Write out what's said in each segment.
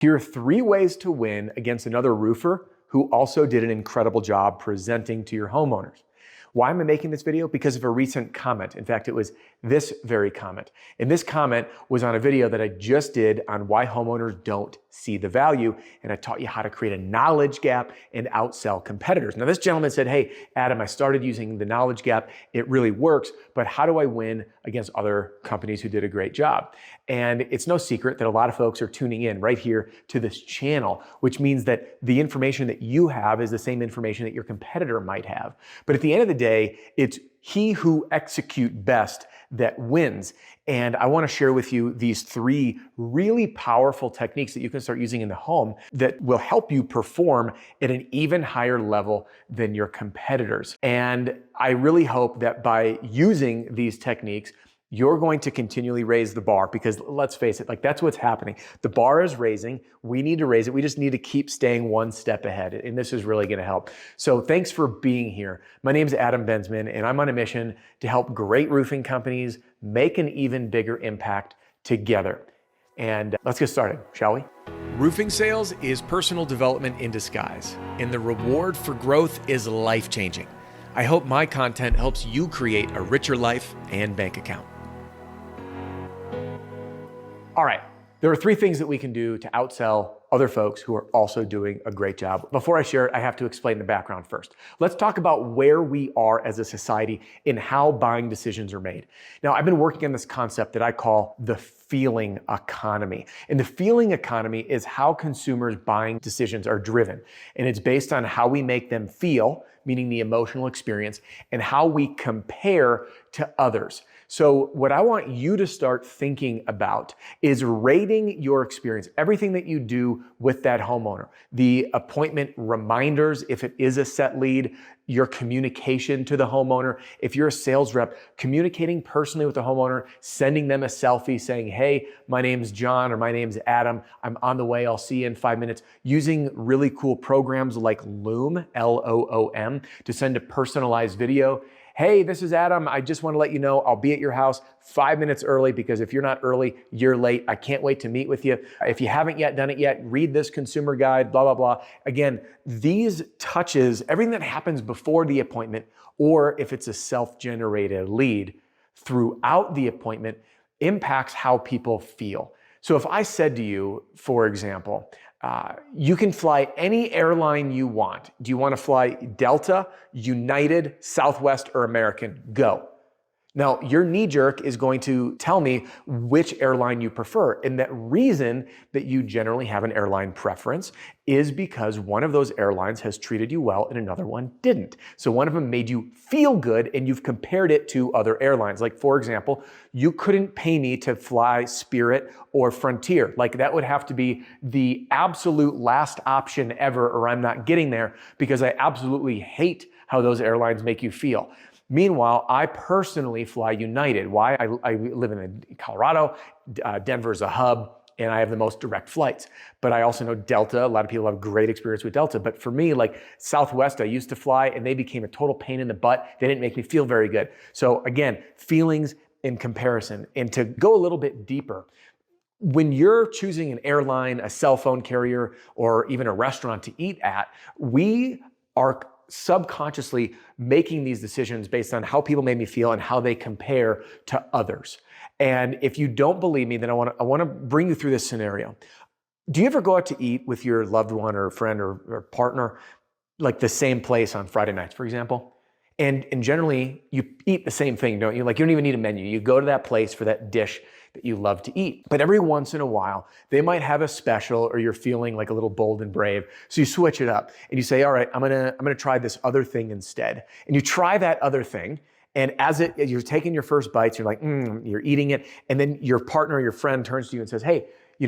Here are 3 ways to win against another roofer who also did an incredible job presenting to your homeowners. Why am I making this video? Because of a recent comment. In fact, it was this very comment. And this comment was on a video that I just did on why homeowners don't see the value. And I taught you how to create a knowledge gap and outsell competitors. Now, this gentleman said, hey, Adam, I started using the knowledge gap. It really works, but how do I win against other companies who did a great job? And it's no secret that a lot of folks are tuning in right here to this channel, which means that the information that you have is the same information that your competitor might have. But at the end of the day, it's he who execute best that wins. And I want to share with you these 3 really powerful techniques that you can start using in the home that will help you perform at an even higher level than your competitors. And I really hope that by using these techniques, you're going to continually raise the bar, because let's face it, like, that's what's happening. The bar is raising. We need to raise it. We just need to keep staying one step ahead. And this is really going to help. So thanks for being here. My name is Adam Bensman, and I'm on a mission to help great roofing companies make an even bigger impact together. And let's get started, shall we? Roofing sales is personal development in disguise, and the reward for growth is life-changing. I hope my content helps you create a richer life and bank account. All right, there are 3 things that we can do to outsell other folks who are also doing a great job. Before I share it, I have to explain the background first. Let's talk about where we are as a society in how buying decisions are made. Now, I've been working on this concept that I call the feeling economy. And the feeling economy is how consumers' buying decisions are driven. And it's based on how we make them feel, meaning the emotional experience, and how we compare to others. So what I want you to start thinking about is rating your experience, everything that you do with that homeowner, the appointment reminders, if it is a set lead, your communication to the homeowner. If you're a sales rep, communicating personally with the homeowner, sending them a selfie saying, hey, my name's John or my name's Adam. I'm on the way. I'll see you in 5 minutes. Using really cool programs like Loom, L-O-O-M, to send a personalized video. Hey, this is Adam. I just want to let you know I'll be at your house 5 minutes early, because if you're not early, you're late. I can't wait to meet with you. If you haven't yet done it yet, read this consumer guide, blah, blah, blah. Again, these touches, everything that happens before the appointment, or if it's a self-generated lead throughout the appointment, impacts how people feel. So if I said to you, for example, you can fly any airline you want. Do you want to fly Delta, United, Southwest, or American? Go. Now, your knee jerk is going to tell me which airline you prefer. And that reason that you generally have an airline preference is because one of those airlines has treated you well and another one didn't. So one of them made you feel good and you've compared it to other airlines. Like, for example, you couldn't pay me to fly Spirit or Frontier. Like, that would have to be the absolute last option ever, or I'm not getting there, because I absolutely hate how those airlines make you feel. Meanwhile, I personally fly United. Why? I live in Colorado. Denver's a hub, and I have the most direct flights. But I also know Delta. A lot of people have great experience with Delta. But for me, like Southwest, I used to fly, and they became a total pain in the butt. They didn't make me feel very good. So again, feelings in comparison. And to go a little bit deeper, when you're choosing an airline, a cell phone carrier, or even a restaurant to eat at, we are subconsciously making these decisions based on how people made me feel and how they compare to others. And if you don't believe me, then I want to bring you through this scenario. Do you ever go out to eat with your loved one or friend or partner, like the same place on Friday nights, for example? And generally you eat the same thing, don't you? Like, you don't even need a menu. You go to that place for that dish that you love to eat. But every once in a while, they might have a special, or you're feeling like a little bold and brave. So you switch it up and you say, all right, I'm gonna try this other thing instead. And you try that other thing. And as you're taking your first bites, you're like, you're eating it. And then your partner or your friend turns to you and says, hey,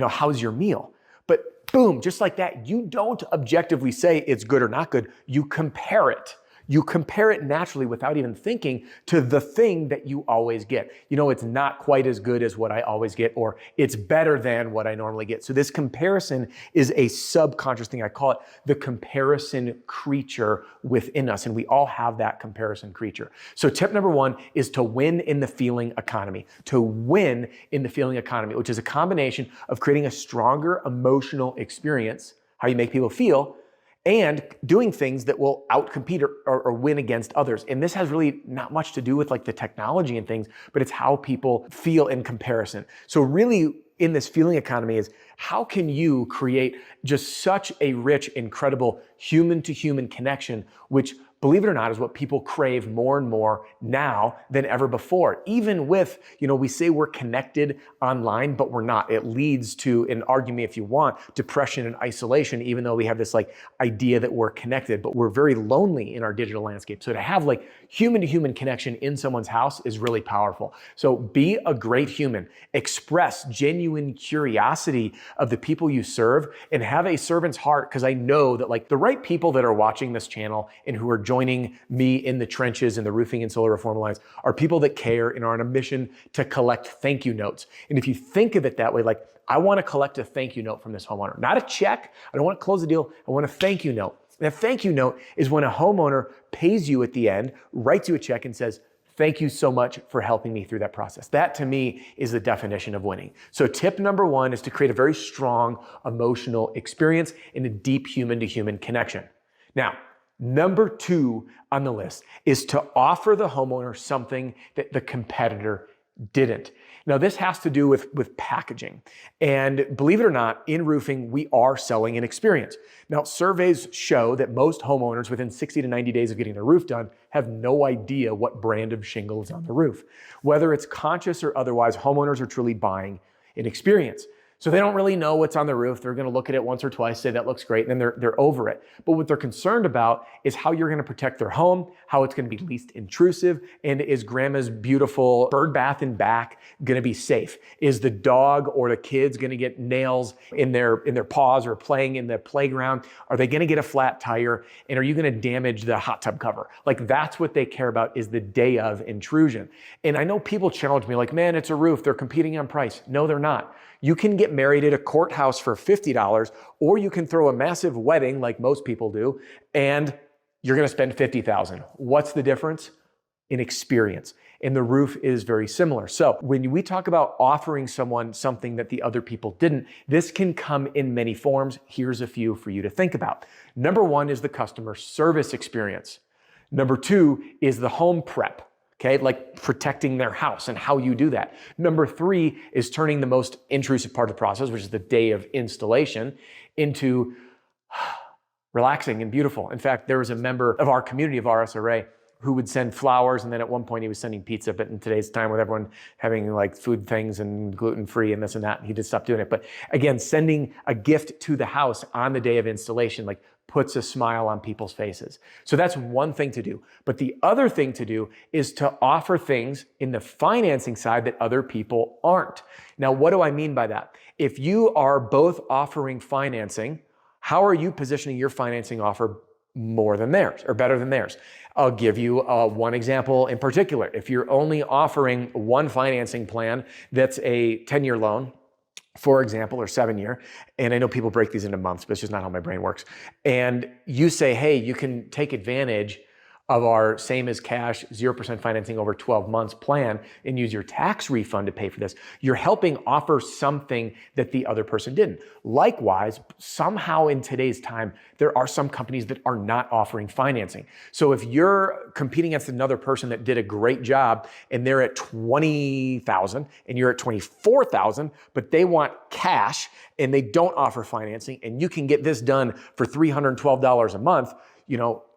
how's your meal? But boom, just like that, you don't objectively say it's good or not good. You compare it. you compare it naturally without even thinking to the thing that you always get. It's not quite as good as what I always get, or it's better than what I normally get. So this comparison is a subconscious thing. I call it the comparison creature within us, and we all have that comparison creature. So tip number one is to win in the feeling economy. To win in the feeling economy, which is a combination of creating a stronger emotional experience, how you make people feel, and doing things that will outcompete or win against others. And this has really not much to do with like the technology and things, but it's how people feel in comparison. So really in this feeling economy is how can you create just such a rich, incredible human to human connection, which, believe it or not, is what people crave more and more now than ever before. Even with, we say we're connected online, but we're not. It leads to, and argue me if you want, depression and isolation, even though we have this like idea that we're connected, but we're very lonely in our digital landscape. So to have like human to human connection in someone's house is really powerful. So be a great human, express genuine curiosity of the people you serve, and have a servant's heart, because I know that like the right people that are watching this channel and who are joining me in the trenches in the roofing and solar reform alliance are people that care and are on a mission to collect thank you notes. And if you think of it that way, like I want to collect a thank you note from this homeowner, not a check. I don't want to close the deal. I want a thank you note. And a thank you note is when a homeowner pays you at the end, writes you a check and says, thank you so much for helping me through that process. That to me is the definition of winning. So tip number one is to create a very strong emotional experience and a deep human to human connection. Now, number two on the list is to offer the homeowner something that the competitor didn't. Now, this has to do with packaging. And believe it or not, in roofing, we are selling an experience. Now, surveys show that most homeowners within 60 to 90 days of getting their roof done have no idea what brand of shingle is on the roof. Whether it's conscious or otherwise, homeowners are truly buying an experience. So they don't really know what's on the roof. They're going to look at it once or twice, say that looks great, and then they're over it. But what they're concerned about is how you're going to protect their home, how it's going to be least intrusive, and is grandma's beautiful bird bath and back going to be safe? Is the dog or the kids going to get nails in their paws or playing in the playground? Are they going to get a flat tire? And are you going to damage the hot tub cover? Like that's what they care about, is the day of intrusion. And I know people challenge me like, man, it's a roof. They're competing on price. No, they're not. You can get married at a courthouse for $50, or you can throw a massive wedding like most people do, and you're going to spend $50,000. What's the difference? In experience. And the roof is very similar. So when we talk about offering someone something that the other people didn't, this can come in many forms. Here's a few for you to think about. Number one is the customer service experience. Number two is the home prep. Okay, like protecting their house and how you do that. Number three is turning the most intrusive part of the process, which is the day of installation, into relaxing and beautiful. In fact, there was a member of our community of RSRA who would send flowers, and then at one point he was sending pizza, but in today's time with everyone having like food things and gluten-free and this and that, he just stopped doing it. But again, sending a gift to the house on the day of installation, like puts a smile on people's faces. So that's one thing to do. But the other thing to do is to offer things in the financing side that other people aren't. Now, what do I mean by that? If you are both offering financing, how are you positioning your financing offer more than theirs or better than theirs? I'll give you one example in particular. If you're only offering one financing plan that's a 10-year loan, for example, or 7-year, and I know people break these into months, but it's just not how my brain works, and you say, hey, you can take advantage of our same as cash 0% financing over 12 months plan and use your tax refund to pay for this, you're helping offer something that the other person didn't. Likewise, somehow in today's time, there are some companies that are not offering financing. So if you're competing against another person that did a great job and they're at $20,000 and you're at $24,000, but they want cash and they don't offer financing, and you can get this done for $312 a month,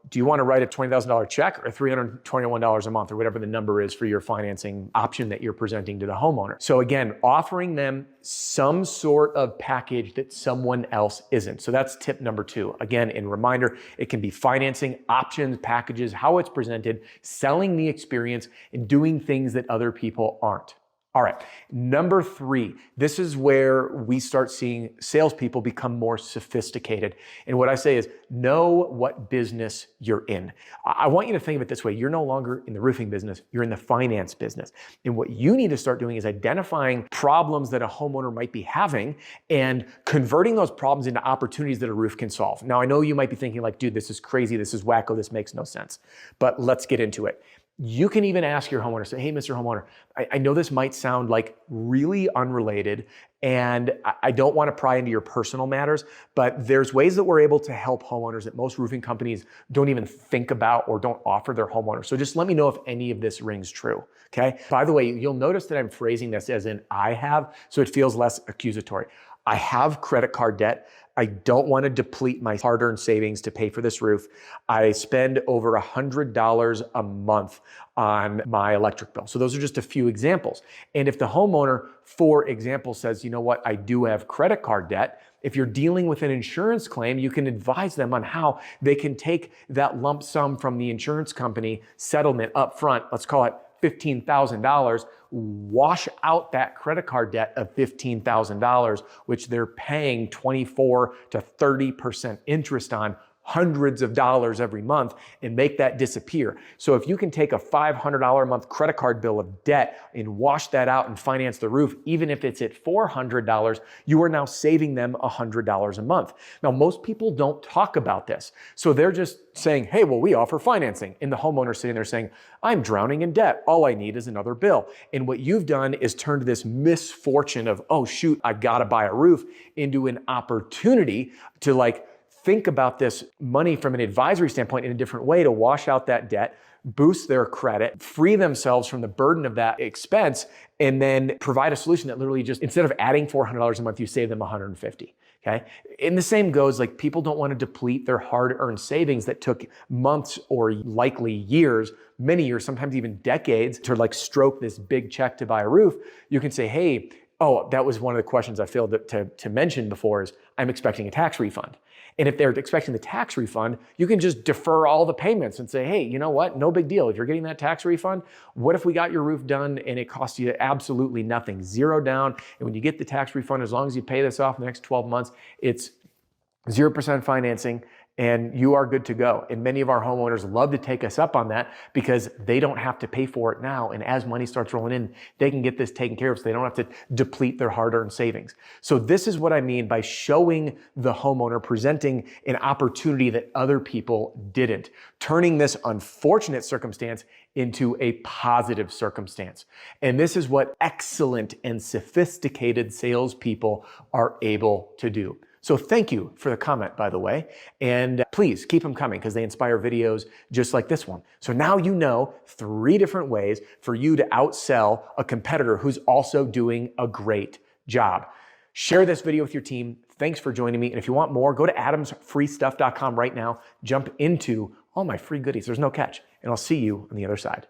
do you want to write a $20,000 check or $321 a month or whatever the number is for your financing option that you're presenting to the homeowner? So again, offering them some sort of package that someone else isn't. So that's tip number two. Again, in reminder, it can be financing, options, packages, how it's presented, selling the experience, and doing things that other people aren't. All right, number 3, this is where we start seeing salespeople become more sophisticated. And what I say is, know what business you're in. I want you to think of it this way. You're no longer in the roofing business, you're in the finance business. And what you need to start doing is identifying problems that a homeowner might be having and converting those problems into opportunities that a roof can solve. Now, I know you might be thinking like, dude, this is crazy, this is wacko, this makes no sense. But let's get into it. You can even ask your homeowner, say, hey, Mr. Homeowner, I know this might sound like really unrelated, and I don't want to pry into your personal matters, but there's ways that we're able to help homeowners that most roofing companies don't even think about or don't offer their homeowners. So just let me know if any of this rings true, okay? By the way, you'll notice that I'm phrasing this as in I have, so it feels less accusatory. I have credit card debt. I don't want to deplete my hard-earned savings to pay for this roof. I spend over $100 a month on my electric bill. So those are just a few examples. And if the homeowner, for example, says, you know what, I do have credit card debt, if you're dealing with an insurance claim, you can advise them on how they can take that lump sum from the insurance company settlement up front, let's call it $15,000, wash out that credit card debt of $15,000, which they're paying 24 to 30% interest on, hundreds of dollars every month, and make that disappear. So if you can take a $500 a month credit card bill of debt and wash that out and finance the roof, even if it's at $400, you are now saving them $100 a month. Now, most people don't talk about this. So they're just saying, hey, well, we offer financing. And the homeowner's sitting there saying, I'm drowning in debt. All I need is another bill. And what you've done is turned this misfortune of, oh, shoot, I gotta buy a roof, into an opportunity to think about this money from an advisory standpoint in a different way to wash out that debt, boost their credit, free themselves from the burden of that expense, and then provide a solution that literally just, instead of adding $400 a month, you save them $150. Okay. And the same goes, people don't want to deplete their hard-earned savings that took months or likely years, many years, sometimes even decades to stroke this big check to buy a roof. You can say, hey, oh, that was one of the questions I failed to mention before is I'm expecting a tax refund. And if they're expecting the tax refund, you can just defer all the payments and say, hey, you know what? No big deal. If you're getting that tax refund, what if we got your roof done and it cost you absolutely nothing, zero down? And when you get the tax refund, as long as you pay this off in the next 12 months, it's 0% financing and you are good to go. And many of our homeowners love to take us up on that because they don't have to pay for it now. And as money starts rolling in, they can get this taken care of so they don't have to deplete their hard-earned savings. So this is what I mean by showing the homeowner, presenting an opportunity that other people didn't, turning this unfortunate circumstance into a positive circumstance. And this is what excellent and sophisticated salespeople are able to do. So thank you for the comment, by the way, and please keep them coming because they inspire videos just like this one. So now you know 3 different ways for you to outsell a competitor who's also doing a great job. Share this video with your team. Thanks for joining me. And if you want more, go to adamsfreestuff.com right now. Jump into all my free goodies. There's no catch. And I'll see you on the other side.